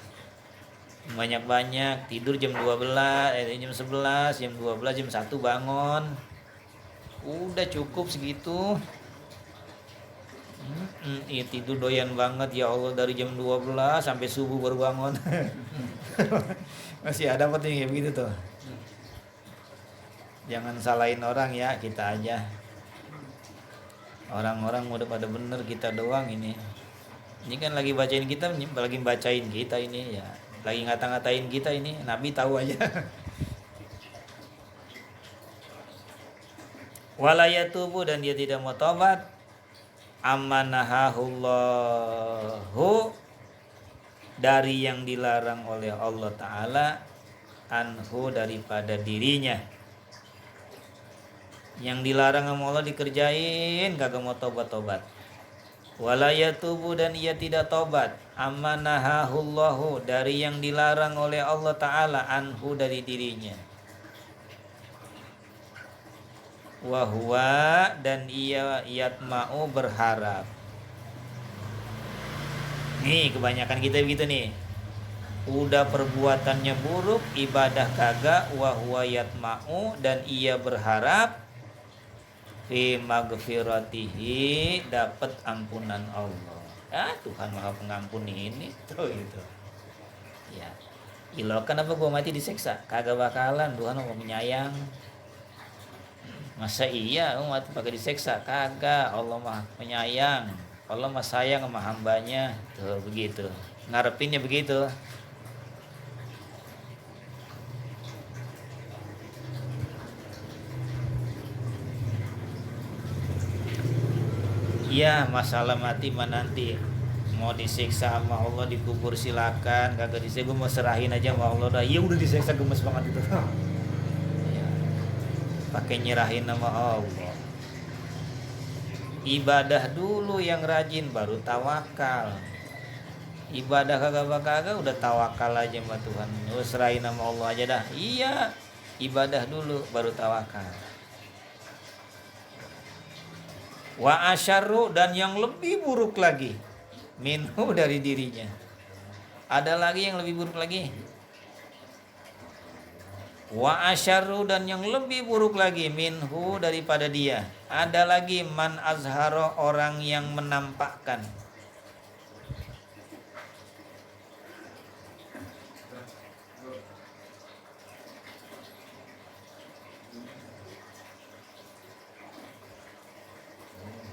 Banyak-banyak tidur jam 12, jam 11, jam 12, jam 1 bangun. Udah cukup segitu. Tidur doyan banget, ya Allah, dari jam 12 sampai subuh baru bangun. Masih ada apa tuh kayak begitu tuh. Jangan salahin orang ya, kita aja. Orang-orang udah pada bener, kita doang ini. Ini kan lagi bacain kita, lagi bacain kita ini ya. Lagi ngata-ngatain kita ini, Nabi tahu aja. Walayatubu, dan dia tidak mau tobat. Amanahahullahu, dari yang dilarang oleh Allah Ta'ala, anhu, daripada dirinya. Yang dilarang sama Allah dikerjain, kagak mau tobat-tobat. Walayatubu, dan ia tidak tobat. Amanahahullahu, dari yang dilarang oleh Allah Ta'ala, anhu, dari dirinya. Wahwa, dan ia yatma'u, berharap. Nih kebanyakan kita begitu nih. Udah perbuatannya buruk, ibadah kagak, wahwa yatma'u, dan ia berharap fi magfiratihi, dapat ampunan Allah. Tuhan Maha Pengampun ini tuh gitu. Ya. Ilokan apa gua mati diseksa? Kagak bakalan, Tuhan mau menyayang. Masa iya mati pakai diseksa? Kagak, Allah Maha penyayang. Allah mah sayang sama hambanya. Tuh begitu. Ngarepinnya begitu. Iya, masalah mati mah nanti. Mau disiksa sama Allah, dikubur silakan. Kagak disiksa, gue mau serahin aja sama Allah dah. Iya udah disiksa, gemes banget itu. Ya, pakai nyerahin sama Allah. Ibadah dulu yang rajin, baru tawakal. Ibadah kagak udah tawakal aja sama Tuhan. Lu serahin sama Allah aja dah. Iya, ibadah dulu baru tawakal. Wa asyarru, dan yang lebih buruk lagi, minhu, dari dirinya. Ada lagi yang lebih buruk lagi. Wa asyarru, dan yang lebih buruk lagi, minhu, daripada dia. Ada lagi, man azharo, orang yang menampakkan.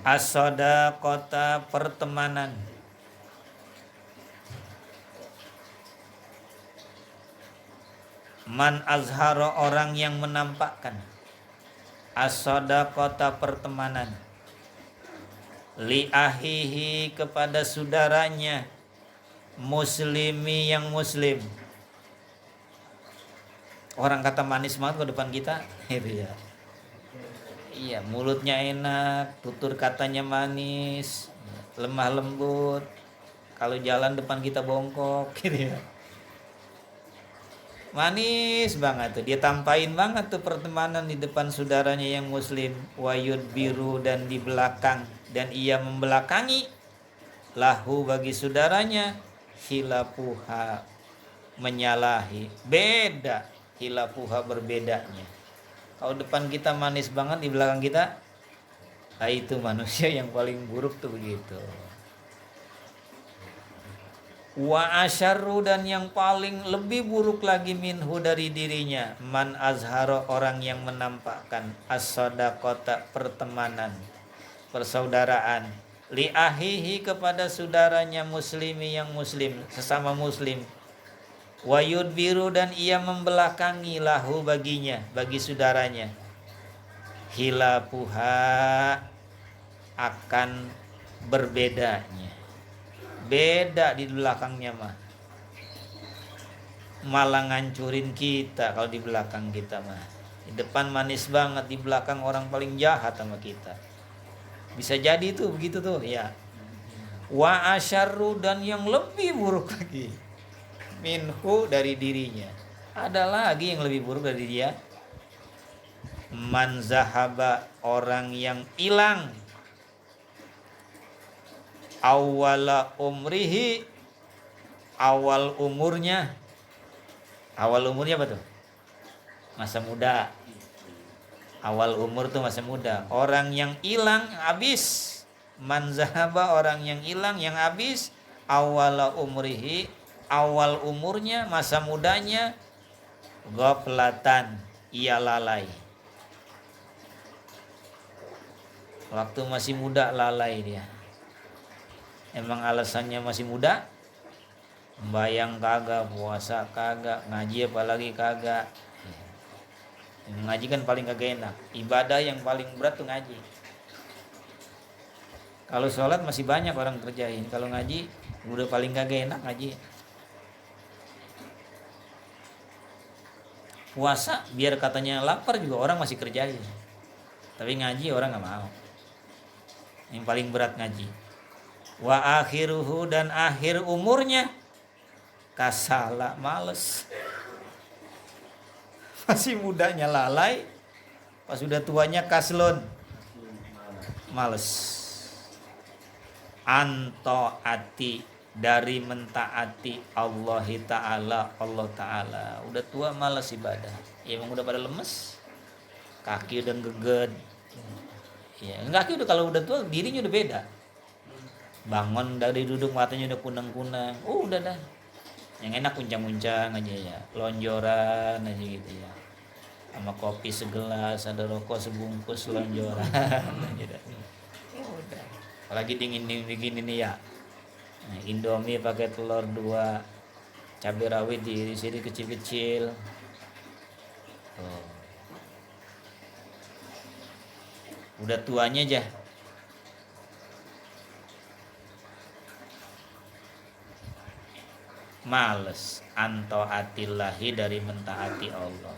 As-sadaqata, pertemanan. Man azharo, orang yang menampakkan. As-sadaqata, pertemanan. Li ahihi, kepada saudaranya, muslimi, yang muslim. Orang kata manis banget ke depan kita, itu ya. Iya, mulutnya enak, tutur katanya manis, lemah lembut. Kalau jalan depan kita bongkok gitu ya. Manis banget tuh, dia tampain banget tuh pertemanan di depan saudaranya yang muslim. Wayud biru, dan di belakang, dan ia membelakangi, lahu, bagi saudaranya, hilapuha, menyalahi. Beda, hilapuha, berbedanya. Kalau depan kita manis banget, di belakang kita, itu manusia yang paling buruk tuh begitu. Wa asyarru, dan yang paling lebih buruk lagi, minhu, dari dirinya, man azharo, orang yang menampakkan, as-sadaqata, pertemanan, persaudaraan, li ahihi, kepada saudaranya, muslimi, yang muslim, sesama muslim. Wayud biru, dan ia membelakangi, lahu, baginya, bagi saudaranya, hilapuha, akan berbedanya. Beda di belakangnya mah, malah ngancurin kita. Kalau di belakang kita mah, di depan manis banget, di belakang orang paling jahat sama kita. Bisa jadi tuh begitu tuh ya. Wa asyarru, dan yang lebih buruk lagi, minhu, dari dirinya. Ada lagi yang lebih buruk dari dia. Man zahaba, orang yang hilang, awala umrihi, awal umurnya. Awal umurnya apa tuh? Masa muda. Awal umur tuh masa muda. Orang yang hilang, habis. Man zahaba, orang yang hilang, yang habis, awala umrihi, awal umurnya, masa mudanya, ghaflatan, ia lalai. Waktu masih muda lalai dia. Emang alasannya masih muda? Bayang kagak, puasa kagak, ngaji apalagi kagak. Ngaji kan paling kagak enak. Ibadah yang paling berat tuh ngaji. Kalau sholat masih banyak orang kerjain. Kalau ngaji udah paling kagak enak ngaji. Puasa biar katanya lapar juga orang masih kerjain. Tapi ngaji orang nggak mau. Yang paling berat ngaji. Wa akhiruhu, dan akhir umurnya kasala, males. Masih mudanya lalai, pas sudah tuanya kaslon, males. Antoati, dari mentaati Allah Ta'ala. Udah tua malas ibadah. Ya emang udah pada lemes, kaki udah geged. Ya kaki udah, kalau udah tua dirinya udah beda. Bangun dari duduk matanya udah kunang-kunang. Udah dah. Yang enak kuncang-kuncang aja ya, lonjoran aja gitu ya. Sama kopi segelas, ada rokok sebungkus, lonjoran aja dah. Ya udah. Apalagi dingin nih ya. Nah, Indomie pakai telur 2, cabai rawit di sini kecil-kecil. Oh. Udah tuanya aja. Males antoatillahi, dari mentaati Allah.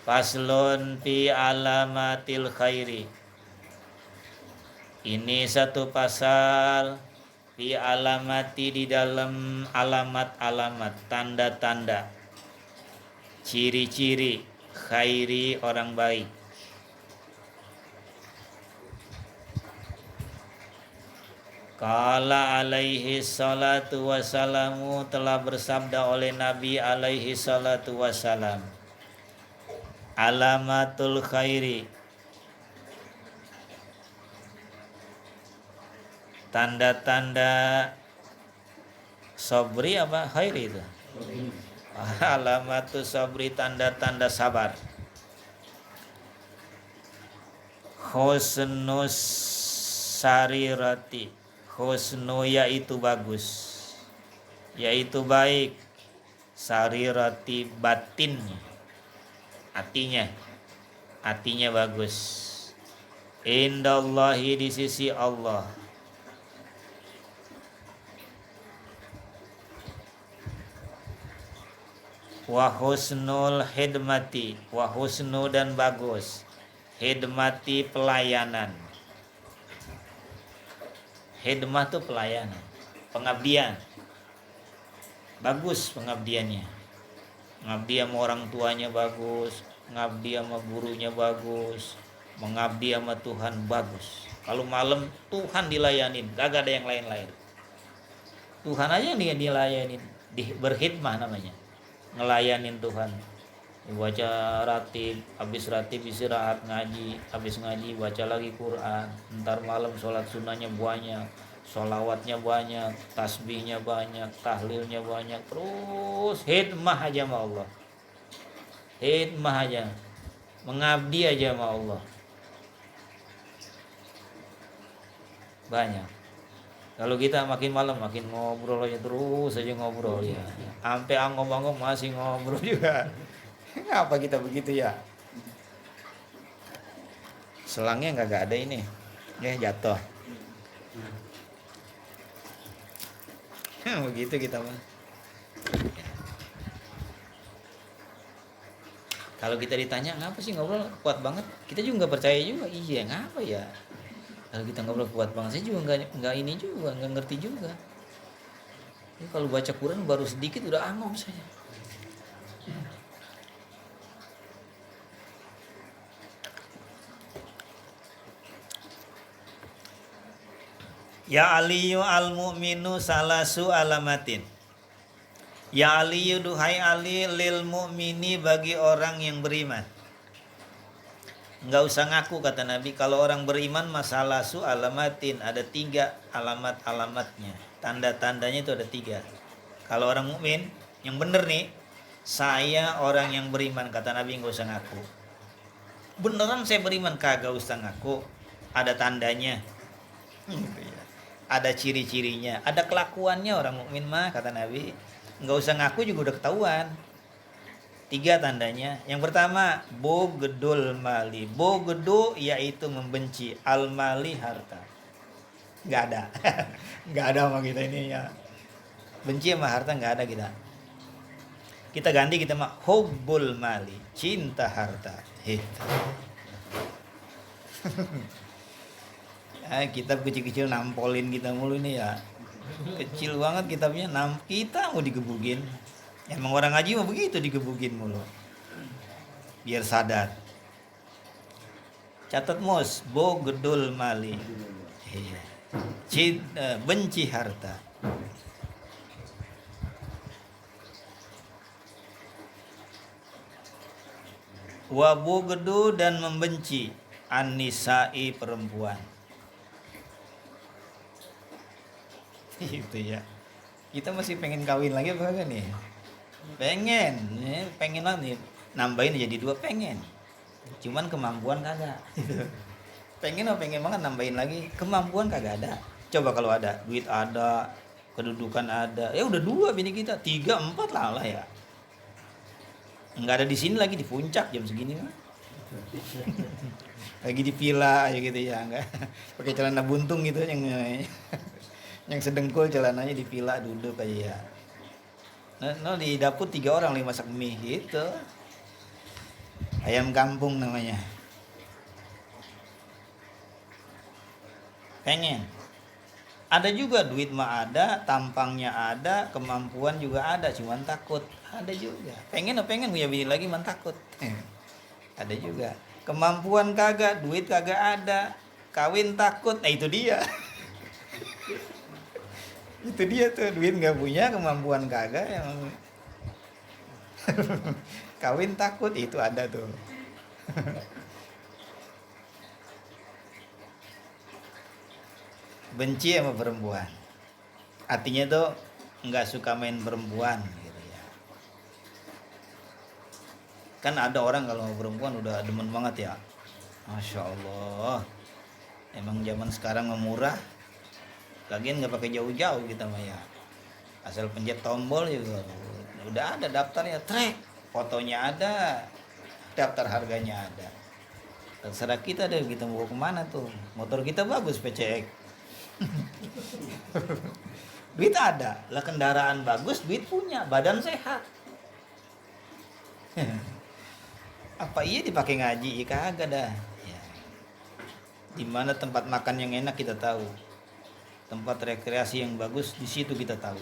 Faslun fi alamatil khairi. Ini satu pasal fi alamati, di dalam alamat-alamat, tanda-tanda, ciri-ciri khairi, orang baik. Qala alaihi salatu wassalamu, telah bersabda oleh Nabi alaihi salatu wassalam, alamatul khairi, tanda-tanda sabri apa khairi itu? Alamatul sabri, tanda-tanda sabar. Husnus sarirati, husnu yaitu bagus, yaitu baik, sarirati batinnya, hatinya bagus. Indallahi, di sisi Allah. Wa husnul hidmati, wa husnu, dan bagus, hidmati, pelayanan. Hidmah itu pelayanan, pengabdian. Bagus pengabdiannya. Ngabdi sama orang tuanya bagus, ngabdi sama gurunya bagus, mengabdi sama Tuhan bagus. Kalau malam Tuhan dilayanin, gak ada yang lain-lain. Tuhan aja yang dilayanin, berkhidmah namanya. Ngelayanin Tuhan. Baca ratib, habis ratib istirahat ngaji, habis ngaji baca lagi Quran, ntar malam sholat sunnahnya banyak, sholawatnya banyak, tasbihnya banyak, tahlilnya banyak, terus hidmah aja sama Allah, hidmah aja, mengabdi aja sama Allah. Banyak. Kalau kita makin malam makin ngobrol aja, terus aja ngobrol ya, sampai angom-angom masih ngobrol juga. Ngapa kita begitu ya? Selangnya nggak ada ini, jatuh. Begitu kita mah. Kalau kita ditanya ngapa sih ngobrol kuat banget, kita juga nggak percaya juga. Iya, ngapa ya? Kalau kita ngobrol kuat banget, saya juga nggak ini juga, nggak ngerti juga. Ini kalau baca Quran baru sedikit udah angom saya. Ya Aliyu al-mu'minu salasu alamatin. Ya Aliyu, duhai Ali, lil mu'mini, bagi orang yang beriman. Enggak usah ngaku, kata Nabi. Kalau orang beriman masalah su alamatin, ada 3 alamat-alamatnya. Tanda-tandanya itu ada 3. Kalau orang mukmin yang bener nih, saya orang yang beriman, kata Nabi, enggak usah ngaku. Beneran saya beriman? Kagak usah ngaku. Ada tandanya. Gitu ya. Ada ciri-cirinya, ada kelakuannya orang mukmin mah kata Nabi. Nggak usah ngaku juga udah ketahuan. 3 tandanya. Yang pertama, bogedul mali. Bogedu yaitu membenci, al mali harta. Nggak ada. Nggak ada sama kita ini ya. Benci sama harta nggak ada kita. Kita ganti, kita mah hubbul mali, cinta harta. Itu. Kitab kecil-kecil nampolin kita mulu ini ya. Kecil banget kitabnya, kita mau digebukin. Emang orang ngaji mah begitu, digebukin mulu. Biar sadar. Catat mos, bogedul mali. Iya. Benci harta. Wabogedu dan membenci an-nisa'i perempuan. Itu ya. Kita masih pengen kawin lagi apa kan nih? Pengen banget nih. Nambahin jadi 2 pengen. Cuman kemampuan kagak. pengen banget nambahin lagi, kemampuan kagak ada. Coba kalau ada, duit ada, kedudukan ada. Ya udah 2 bini kita, 3, 4 lah ya. Enggak ada di sini lagi, di puncak jam segini mah. Lagi di villa aja gitu ya, enggak. Pakai celana buntung gitu yang sedengkul celananya, di villa duduk aja ya. Nah, di dapur 3 orang lagi masak mie gitu. Ayam kampung namanya. Pengen. Ada juga duit mah ada, tampangnya ada, kemampuan juga ada, cuman takut. Ada juga. Pengen punya bini lagi, man takut. Ada juga. Kemampuan kagak, duit kagak ada, kawin takut. Nah itu dia. Itu dia tuh, duit nggak punya, kemampuan kagak, yang kawin takut, itu ada tuh. Benci sama perempuan, artinya tuh nggak suka main perempuan gitu ya. Kan ada orang kalau perempuan udah demen banget ya, Masya Allah. Emang zaman sekarang murah, lagian nggak pakai jauh-jauh kita mah ya, asal pencet tombol juga udah ada daftarnya, trek, fotonya ada, daftar harganya ada. Terserah kita deh, kita mau kemana tuh. Motor kita bagus, PCX. Duit ada lah, kendaraan bagus, duit punya, badan sehat. Apa iya dipakai ngaji? Kagak dah ya. Dimana tempat makan yang enak kita tahu, tempat rekreasi yang bagus di situ kita tahu.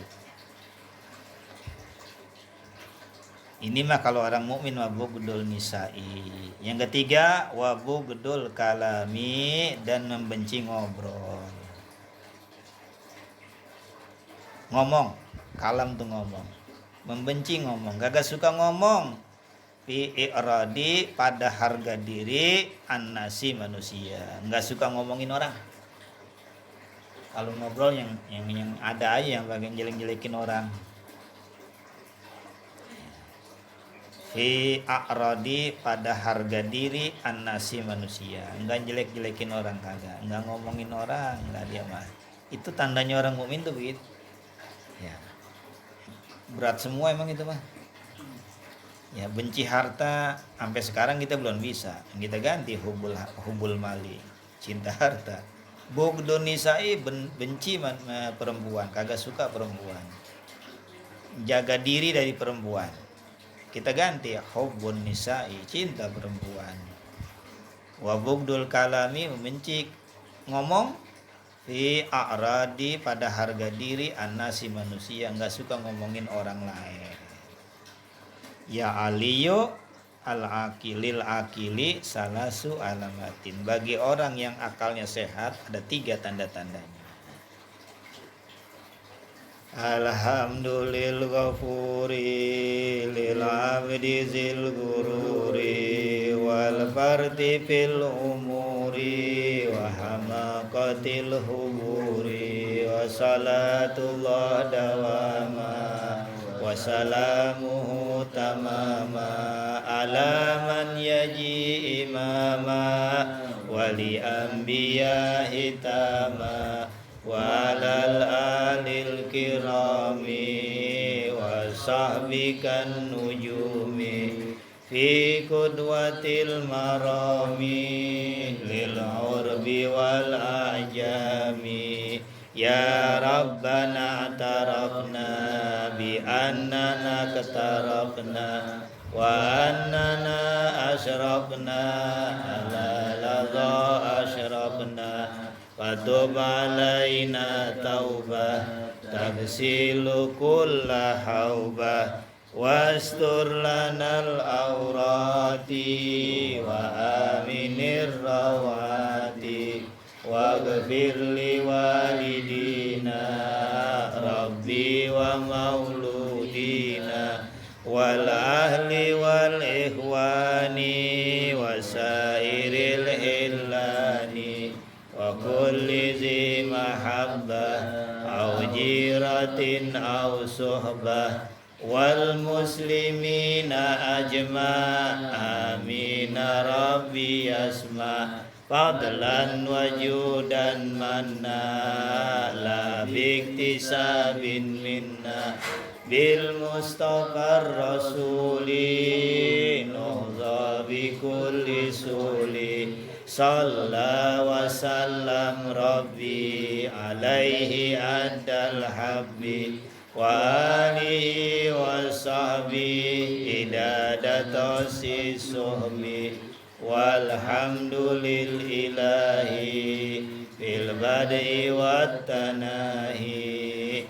Ini mah kalau orang mukmin wabughdul nisa'i. Yang ketiga wabughdul kalami, dan membenci ngobrol. Ngomong, kalam tuh ngomong. Membenci ngomong, kagak suka ngomong. Fi i'radi, pada harga diri, annasi manusia. Enggak suka ngomongin orang. Kalau ngobrol yang ada aja yang bagian jelek-jelekin orang. Fi a'radi, pada harga diri, annasi manusia. Enggak jelek-jelekin orang, kagak. Enggak ngomongin orang, enggak dia mah. Itu tandanya orang mukmin tuh begitu. Ya. Berat semua emang itu mah. Ya, benci harta sampai sekarang kita belum bisa. Kita ganti hubul mali, cinta harta. Boghdun nisa'i, benci perempuan, kagak suka perempuan. Jaga diri dari perempuan. Kita ganti hubbun nisa'i, cinta perempuan. Wa bughdul kalami, membenci ngomong. Fi a'radi, pada harga diri, annasi manusia, enggak suka ngomongin orang lain. Ya aliyo al-akilil akili salasu alamatin. Bagi orang yang akalnya sehat ada 3 tanda-tandanya. Alhamdulillah ghafuri lil abdi zil gururi wal fardi fil umuri wa hamaqatil huburi wa salatullah dawama wa salamuhu tamama ala man yaji imama wali anbiya hitama walal alil kirami wa sahbikan nujumi fi qudwatil marami lil urbi wal ajami ya rabbana tarafna bi annana katarafna wa annana asyrafna ala ladha asyrafna fatub alaina taubah tagsilu kulla haubah wastur lanal awrati wa aminir rawati waghfir li walidina rabbi wa mauludina wal ahli wal ikhwani wa sairil illani wa kulli zi mahabbah au jiratin au suhbah wal muslimina ajma amin rabbi asma fadlan wajudan manna la biktisabin minna bil mustafa rasuli nuhza bi kulli suli salla wa sallam rabbi alaihi adal habbi wa alihi wa sahbihi idadatosi suhbi walhamdulillahi fil bad'i wat tanahi